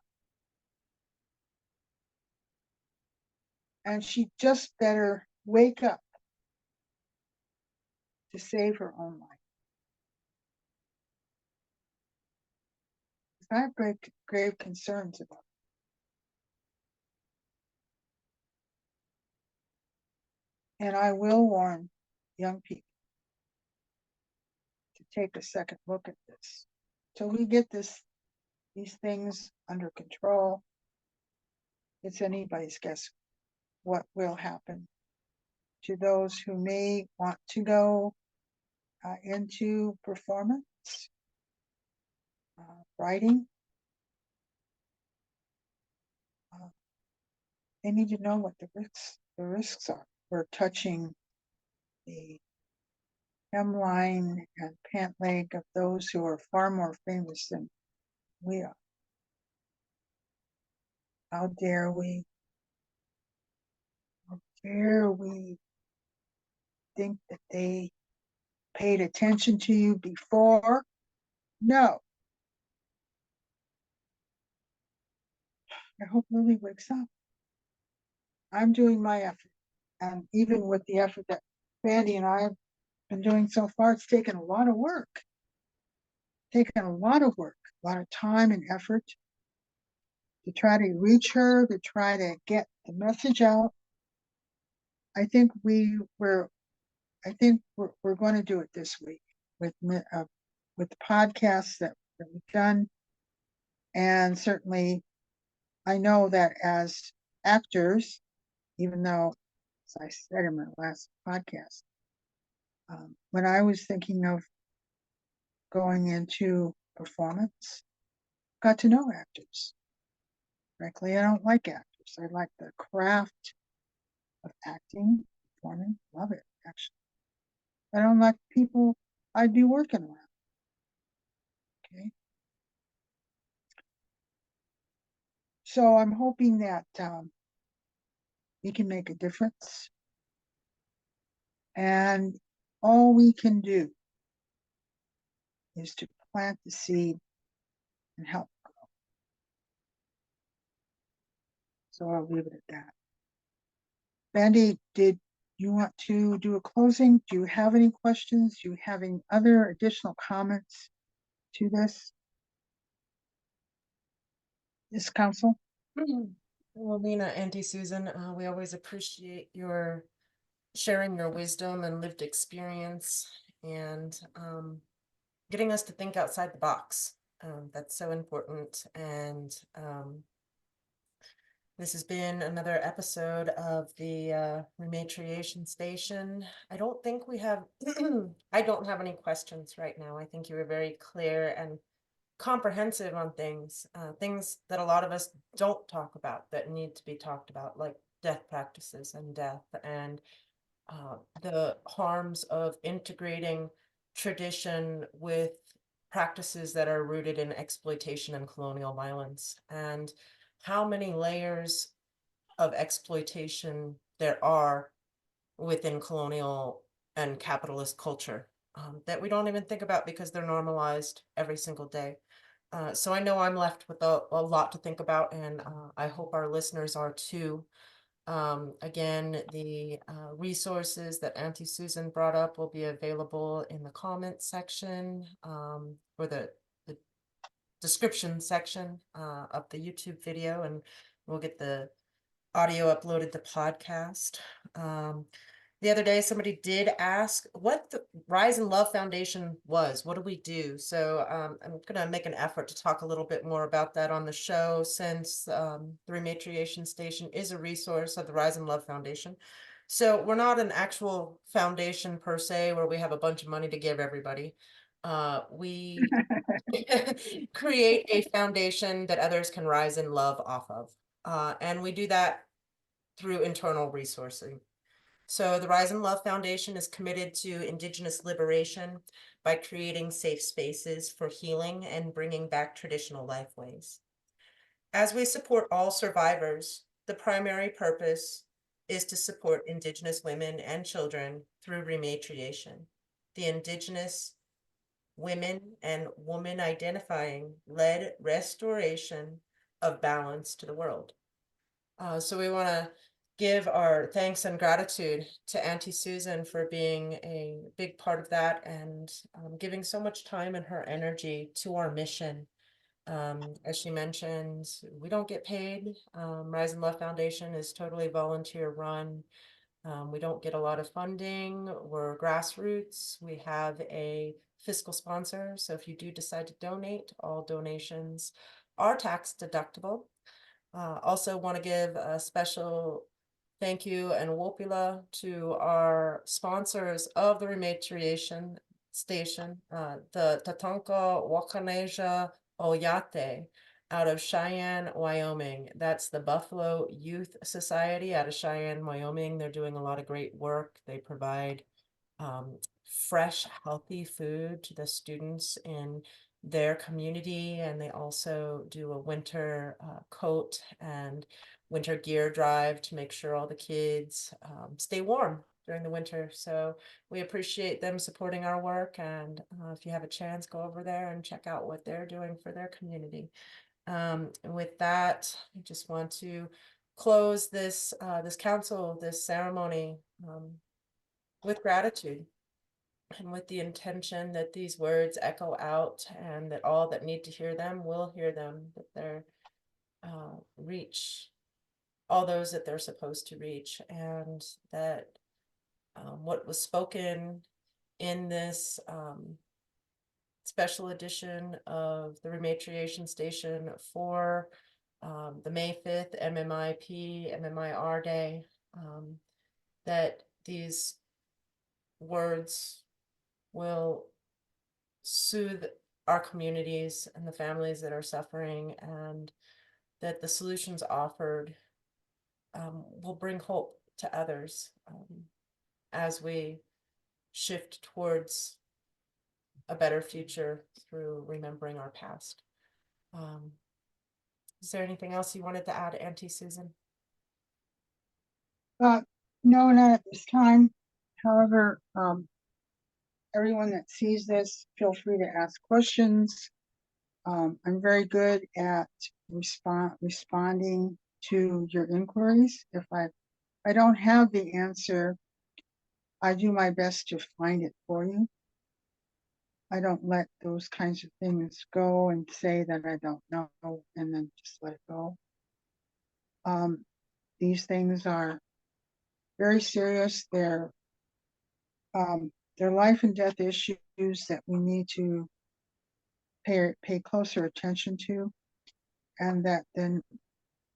And she just better wake up to save her own life. I have grave concerns about it. And I will warn young people to take a second look at this. Till we get these things under control, it's anybody's guess what will happen to those who may want to go into performance, writing. They need to know what the risks are. We're touching the hemline and pant leg of those who are far more famous than we are. How dare we? How dare we think that they paid attention to you before? No. I hope Lily wakes up. I'm doing my effort. And even with the effort that Randy and I have been doing so far, it's taken a lot of work. A lot of time and effort. to try to reach her, to try to get the message out. I think we're going to do it this week with the podcasts that we've done. And certainly I know that as actors, even though, as I said in my last podcast, when I was thinking of going into performance, got to know actors. Frankly, I don't like actors. I like the craft of acting, performing, love it, actually. I don't like people I'd be working around. Okay. So I'm hoping that we can make a difference. And all we can do is to plant the seed and help grow. So I'll leave it at that. Bandy, did you want to do a closing? Do you have any questions? Do you have any other additional comments to this council? Well, Lena, Auntie Susan, we always appreciate your sharing your wisdom and lived experience and getting us to think outside the box. That's so important. And this has been another episode of the ReMatriation Station. I don't think we have, I don't have any questions right now. I think you were very clear and comprehensive on things that a lot of us don't talk about that need to be talked about, like death practices and death and the harms of integrating tradition with practices that are rooted in exploitation and colonial violence, and how many layers of exploitation there are within colonial and capitalist culture that we don't even think about because they're normalized every single day. So I know I'm left with a lot to think about, and I hope our listeners are too. Again, the resources that Auntie Susan brought up will be available in the comments section or the description section of the YouTube video, and we'll get the audio uploaded to podcast. The other day, somebody did ask what the Rise and Love Foundation was. What do we do? So I'm going to make an effort to talk a little bit more about that on the show, since the ReMatriation Station is a resource of the Rise and Love Foundation. So we're not an actual foundation per se, where we have a bunch of money to give everybody. We create a foundation that others can rise in love off of. And we do that through internal resourcing. So the Rise and Love Foundation is committed to Indigenous liberation by creating safe spaces for healing and bringing back traditional lifeways. As we support all survivors, the primary purpose is to support Indigenous women and children through ReMatriation, the Indigenous women and woman identifying led restoration of balance to the world. So we want to give our thanks and gratitude to Auntie Susan for being a big part of that, and giving so much time and her energy to our mission. As she mentioned, we don't get paid. Rise and Love Foundation is totally volunteer run. We don't get a lot of funding. We're grassroots. We have a fiscal sponsor. So if you do decide to donate, all donations are tax deductible. Also want to give a special thank you and wopila to our sponsors of the ReMatriation Station, the Tatanka Wakaneja Oyate out of Cheyenne, Wyoming. That's the Buffalo Youth Society out of Cheyenne, Wyoming. They're doing a lot of great work. They provide fresh, healthy food to the students in their community, and they also do a winter coat and winter gear drive to make sure all the kids stay warm during the winter. So we appreciate them supporting our work, and if you have a chance, go over there and check out what they're doing for their community. And with that, I just want to close this council, this ceremony, with gratitude, and with the intention that these words echo out, and that all that need to hear them will hear them, that they're reach all those that they're supposed to reach, and that what was spoken in this special edition of the ReMatriation Station for the May 5th MMIP, MMIR Day, that these words will soothe our communities and the families that are suffering, and that the solutions offered will bring hope to others as we shift towards a better future through remembering our past. Is there anything else you wanted to add, Auntie Susan? No, not at this time. However, everyone that sees this, feel free to ask questions. I'm very good at responding to your inquiries. If I don't have the answer, I do my best to find it for you. I don't let those kinds of things go and say that I don't know and then just let it go. These things are very serious. They're life and death issues that we need to pay closer attention to, and that then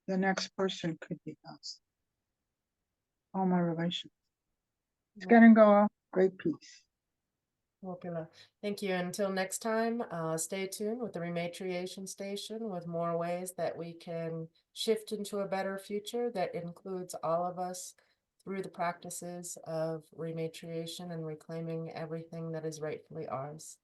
the next person could be us. All my relations. It's gonna go off. Great peace. Wopila. Thank you. Until next time, stay tuned with the ReMatriation Station with more ways that we can shift into a better future that includes all of us through the practices of rematriation and reclaiming everything that is rightfully ours.